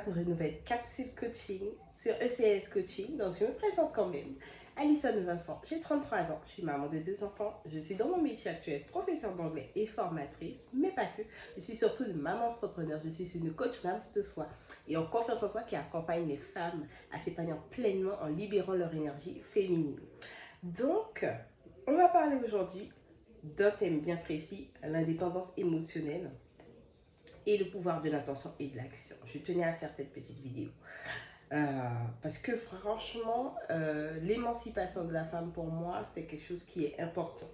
pour une nouvelle capsule coaching sur ECS Coaching. Donc, je me présente quand même. Alison Vincent, j'ai 33 ans, je suis maman de 2 enfants. Je suis dans mon métier actuel, professeure d'anglais et formatrice, mais pas que. Je suis surtout une maman entrepreneur. Je suis une coach d'âme de soi et en confiance en soi qui accompagne les femmes à s'épanouir pleinement en libérant leur énergie féminine. Donc, on va parler aujourd'hui d'un thème bien précis, l'indépendance émotionnelle et le pouvoir de l'intention et de l'action. Je tenais à faire cette petite vidéo. Parce que franchement, l'émancipation de la femme pour moi, c'est quelque chose qui est important.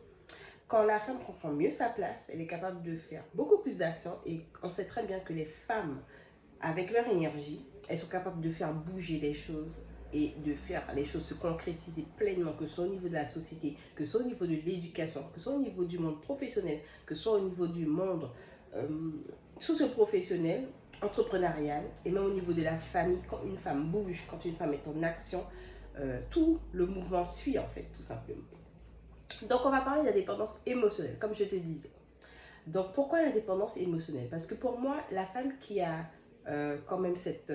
Quand la femme comprend mieux sa place, elle est capable de faire beaucoup plus d'actions et on sait très bien que les femmes, avec leur énergie, elles sont capables de faire bouger les choses et de faire les choses se concrétiser pleinement, que ce soit au niveau de la société, que ce soit au niveau de l'éducation, que ce soit au niveau du monde professionnel, que ce soit au niveau du monde socio-professionnel, entrepreneurial et même au niveau de la famille. Quand une femme bouge, quand une femme est en action, tout le mouvement suit en fait, tout simplement. Donc on va parler d'indépendance émotionnelle, comme je te disais. Donc pourquoi l'indépendance émotionnelle? Parce que pour moi, la femme qui a quand même cet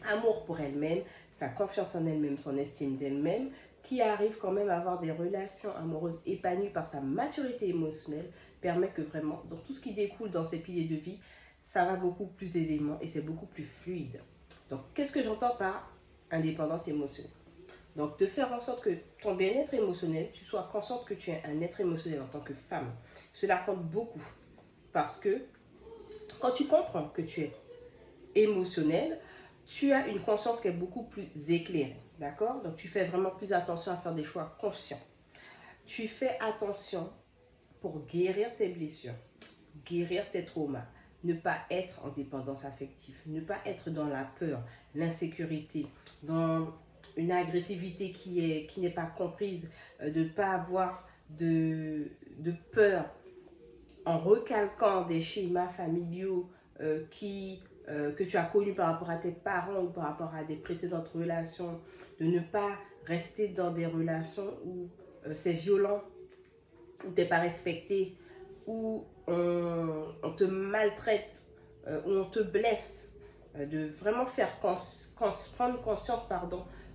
amour pour elle-même, sa confiance en elle-même, son estime d'elle-même, qui arrive quand même à avoir des relations amoureuses épanouies par sa maturité émotionnelle, permet que vraiment, dans tout ce qui découle dans ses piliers de vie, ça va beaucoup plus aisément et c'est beaucoup plus fluide. Donc, qu'est-ce que j'entends par indépendance émotionnelle? Donc, de faire en sorte que ton bien-être émotionnel, tu sois consciente que tu es un être émotionnel en tant que femme. Cela compte beaucoup parce que quand tu comprends que tu es émotionnel, tu as une conscience qui est beaucoup plus éclairée. D'accord? Donc, tu fais vraiment plus attention à faire des choix conscients. Tu fais attention pour guérir tes blessures, guérir tes traumas, ne pas être en dépendance affective, ne pas être dans la peur, l'insécurité, dans une agressivité qui n'est pas comprise, de ne pas avoir de peur en recalquant des schémas familiaux que tu as connus par rapport à tes parents ou par rapport à des précédentes relations, de ne pas rester dans des relations où c'est violent, où tu n'es pas respecté, où on te maltraite, où on te blesse, de vraiment faire prendre conscience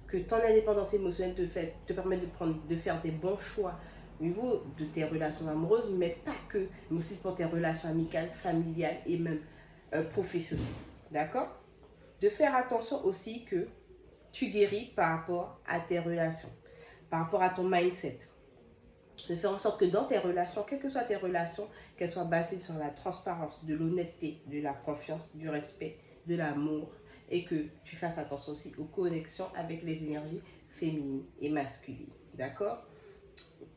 que ton indépendance émotionnelle te permet de faire des bons choix au niveau de tes relations amoureuses, mais pas que, mais aussi pour tes relations amicales, familiales et même professionnelles. D'accord? De faire attention aussi que tu guéris par rapport à tes relations, par rapport à ton mindset. De faire en sorte que dans tes relations, quelles que soient tes relations, qu'elles soient basées sur la transparence, de l'honnêteté, de la confiance, du respect, de l'amour, et que tu fasses attention aussi aux connexions avec les énergies féminines et masculines. D'accord?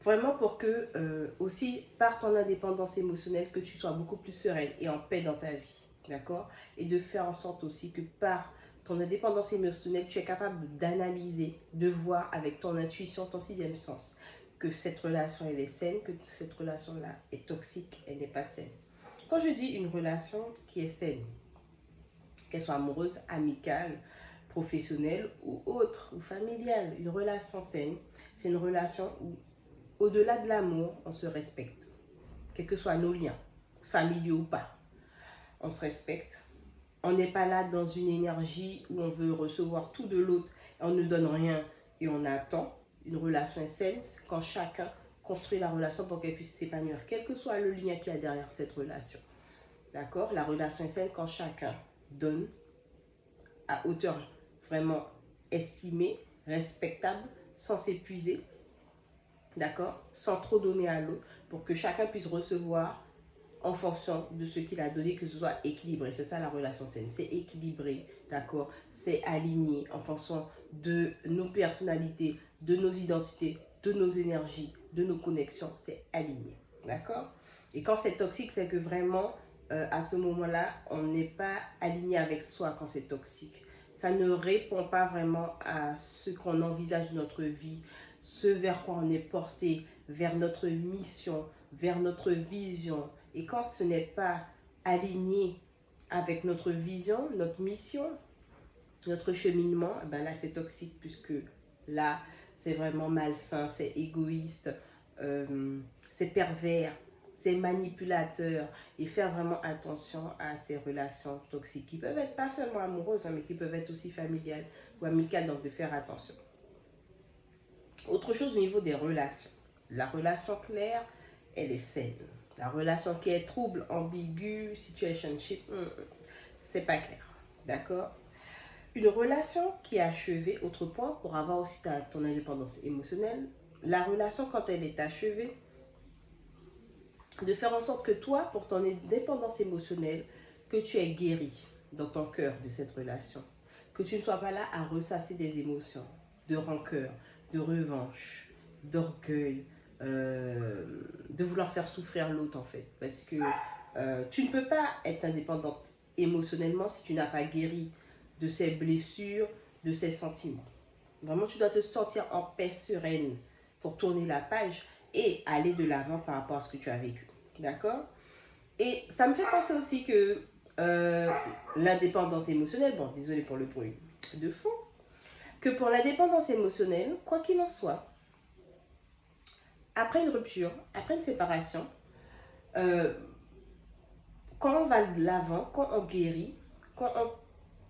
Vraiment pour que aussi par ton indépendance émotionnelle, que tu sois beaucoup plus sereine et en paix dans ta vie. D'accord? Et de faire en sorte aussi que par ton indépendance émotionnelle, tu es capable d'analyser, de voir avec ton intuition, ton sixième sens, que cette relation elle est saine, que cette relation-là est toxique, elle n'est pas saine. Quand je dis une relation qui est saine, qu'elle soit amoureuse, amicale, professionnelle ou autre, ou familiale, une relation saine, c'est une relation où, au-delà de l'amour, on se respecte. Quels que soient nos liens, familiaux ou pas, on se respecte. On n'est pas là dans une énergie où on veut recevoir tout de l'autre et on ne donne rien et on attend. Une relation est saine quand chacun construit la relation pour qu'elle puisse s'épanouir, quel que soit le lien qu'il y a derrière cette relation. D'accord? La relation est saine quand chacun donne à hauteur vraiment estimée, respectable, sans s'épuiser. D'accord? Sans trop donner à l'autre pour que chacun puisse recevoir en fonction de ce qu'il a donné, que ce soit équilibré. C'est ça la relation saine, c'est équilibré, d'accord? C'est aligné en fonction de nos personnalités, de nos identités, de nos énergies, de nos connexions, c'est aligné, d'accord? Et quand c'est toxique, c'est que vraiment, à ce moment-là, on n'est pas aligné avec soi quand c'est toxique. Ça ne répond pas vraiment à ce qu'on envisage de notre vie, ce vers quoi on est porté, vers notre mission, vers notre vision. Et quand ce n'est pas aligné avec notre vision, notre mission, notre cheminement, ben là c'est toxique puisque là c'est vraiment malsain, c'est égoïste, c'est pervers, ces manipulateurs et faire vraiment attention à ces relations toxiques qui peuvent être pas seulement amoureuses, hein, mais qui peuvent être aussi familiales ou amicales, donc de faire attention. Autre chose au niveau des relations. La relation claire, elle est saine. La relation qui est trouble, ambiguë, situationship, c'est pas clair. D'accord? Une relation qui est achevée, autre point, pour avoir aussi ton indépendance émotionnelle, la relation quand elle est achevée, de faire en sorte que toi, pour ton indépendance émotionnelle, que tu es guéri dans ton cœur de cette relation. Que tu ne sois pas là à ressasser des émotions, de rancœur, de revanche, d'orgueil, de vouloir faire souffrir l'autre en fait. Parce que tu ne peux pas être indépendante émotionnellement si tu n'as pas guéri de ces blessures, de ces sentiments. Vraiment, tu dois te sentir en paix sereine pour tourner la page et aller de l'avant par rapport à ce que tu as vécu. D'accord? Et ça me fait penser aussi que l'indépendance émotionnelle, bon, désolé pour le bruit de fond, que pour l'indépendance émotionnelle, quoi qu'il en soit, après une rupture, après une séparation, euh, quand on va de l'avant, quand on guérit, quand on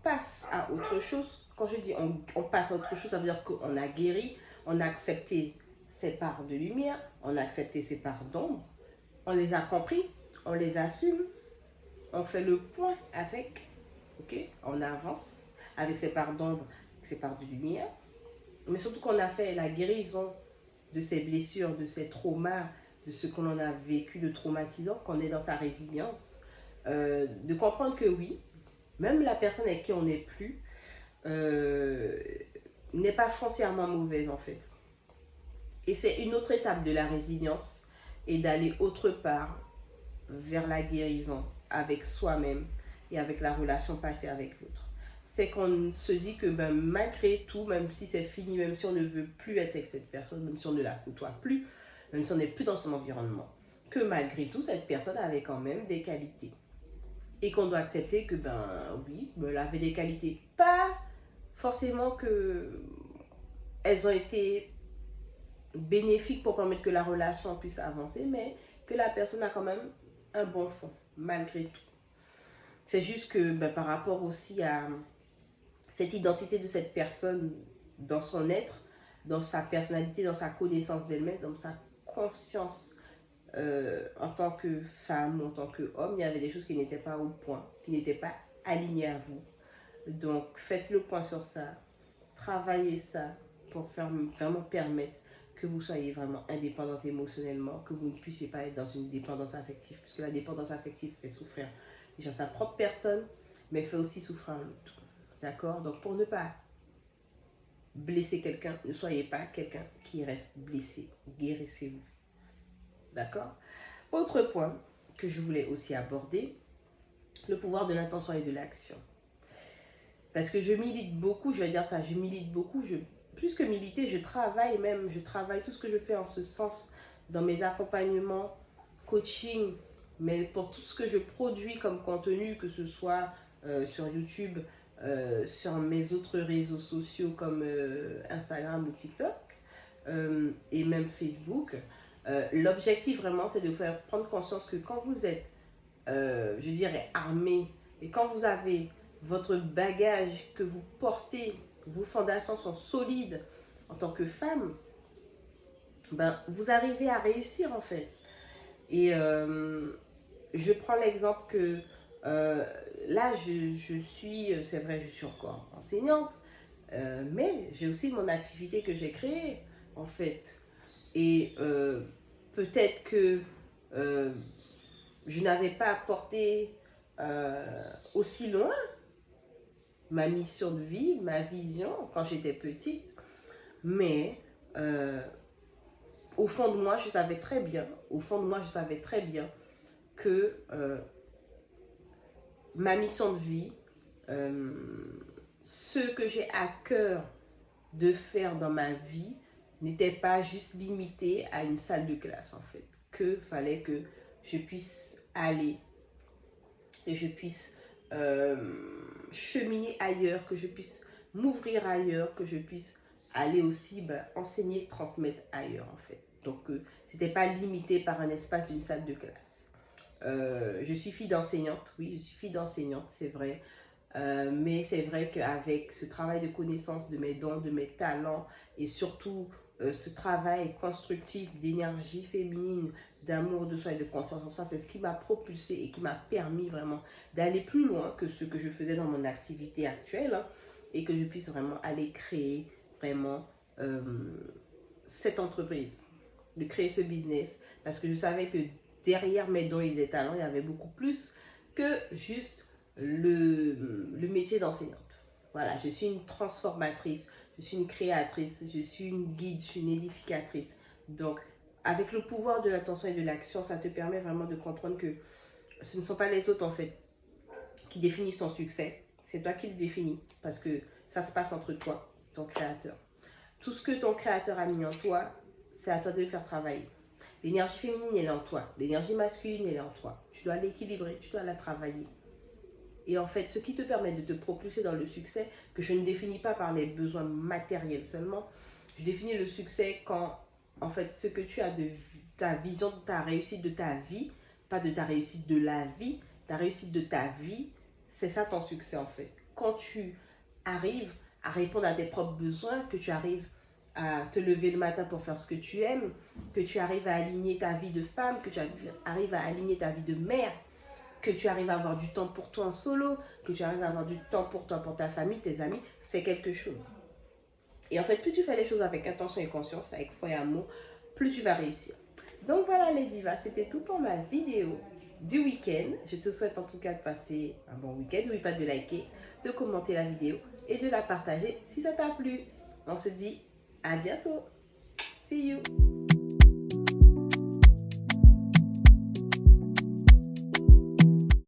passe à autre chose, quand je dis on passe à autre chose, ça veut dire qu'on a guéri, on a accepté ses parts de lumière, on a accepté ses parts d'ombre, on les a compris, on les assume, on fait le point avec, ok, on avance avec ses parts d'ombre, ses parts de lumière, mais surtout qu'on a fait la guérison de ces blessures, de ces traumas, de ce qu'on en a vécu de traumatisant, qu'on est dans sa résilience, de comprendre que oui, même la personne avec qui on n'est plus n'est pas foncièrement mauvaise en fait. Et c'est une autre étape de la résilience et d'aller autre part vers la guérison avec soi-même et avec la relation passée avec l'autre. C'est qu'on se dit que ben, malgré tout, même si c'est fini, même si on ne veut plus être avec cette personne, même si on ne la côtoie plus, même si on n'est plus dans son environnement, que malgré tout, cette personne avait quand même des qualités. Et qu'on doit accepter que, ben oui, elle avait des qualités. Pas forcément que elles ont été bénéfiques pour permettre que la relation puisse avancer, mais que la personne a quand même un bon fond, malgré tout. C'est juste que ben, par rapport aussi à cette identité de cette personne dans son être, dans sa personnalité, dans sa connaissance d'elle-même, dans sa conscience en tant que femme, en tant qu'homme, il y avait des choses qui n'étaient pas au point, qui n'étaient pas alignées à vous. Donc faites le point sur ça, travaillez ça pour vraiment permettre que vous soyez vraiment indépendante émotionnellement, que vous ne puissiez pas être dans une dépendance affective, puisque la dépendance affective fait souffrir déjà sa propre personne, mais fait aussi souffrir l'autre. D'accord? Donc pour ne pas blesser quelqu'un, ne soyez pas quelqu'un qui reste blessé. Guérissez-vous. D'accord? Autre point que je voulais aussi aborder, le pouvoir de l'intention et de l'action. Parce que je milite beaucoup, je vais dire ça, je milite beaucoup, plus que militer, je travaille tout ce que je fais en ce sens dans mes accompagnements, coaching, mais pour tout ce que je produis comme contenu, que ce soit sur YouTube, sur mes autres réseaux sociaux comme Instagram ou TikTok, et même Facebook, l'objectif vraiment c'est de vous faire prendre conscience que quand vous êtes, je dirais, armé, et quand vous avez votre bagage que vous portez, vos fondations sont solides en tant que femme, ben, vous arrivez à réussir en fait. Et je prends l'exemple que là, je suis, c'est vrai, je suis encore enseignante, mais j'ai aussi mon activité que j'ai créée en fait. Et peut-être que je n'avais pas porté aussi loin ma mission de vie, ma vision quand j'étais petite, mais au fond de moi, je savais très bien, que ma mission de vie, ce que j'ai à cœur de faire dans ma vie, n'était pas juste limité à une salle de classe en fait, que fallait que je puisse aller et je puisse cheminer ailleurs, que je puisse m'ouvrir ailleurs, que je puisse aller aussi enseigner, transmettre ailleurs en fait. Donc, c'était pas limité par un espace d'une salle de classe. Je suis fille d'enseignante, oui, je suis fille d'enseignante, c'est vrai. Mais c'est vrai qu'avec ce travail de connaissance de mes dons, de mes talents et surtout ce travail constructif d'énergie féminine, d'amour de soi et de confiance en soi, c'est ce qui m'a propulsée et qui m'a permis vraiment d'aller plus loin que ce que je faisais dans mon activité actuelle, hein, et que je puisse vraiment aller créer vraiment cette entreprise, de créer ce business parce que je savais que derrière mes dons et des talents, il y avait beaucoup plus que juste le métier d'enseignante. Voilà, je suis une transformatrice, je suis une créatrice, je suis une guide, je suis une édificatrice. Donc, avec le pouvoir de l'attention et de l'action, ça te permet vraiment de comprendre que ce ne sont pas les autres en fait qui définissent ton succès, c'est toi qui le définis parce que ça se passe entre toi et ton créateur. Tout ce que ton créateur a mis en toi, c'est à toi de le faire travailler. L'énergie féminine, elle est en toi. L'énergie masculine, elle est en toi. Tu dois l'équilibrer, tu dois la travailler. Et en fait, ce qui te permet de te propulser dans le succès, que je ne définis pas par les besoins matériels seulement, je définis le succès quand, en fait, ce que tu as de ta vision de ta réussite de ta vie, pas de ta réussite de la vie, ta réussite de ta vie, c'est ça ton succès en fait. Quand tu arrives à répondre à tes propres besoins, que tu arrives à te lever le matin pour faire ce que tu aimes, que tu arrives à aligner ta vie de femme, que tu arrives à aligner ta vie de mère, que tu arrives à avoir du temps pour toi en solo, que tu arrives à avoir du temps pour toi, pour ta famille, tes amis, c'est quelque chose. Et en fait, plus tu fais les choses avec intention et conscience, avec foi et amour, plus tu vas réussir. Donc voilà les divas, c'était tout pour ma vidéo du week-end. Je te souhaite en tout cas de passer un bon week-end. N'oublie pas de liker, de commenter la vidéo et de la partager si ça t'a plu. On se dit à bientôt. See you.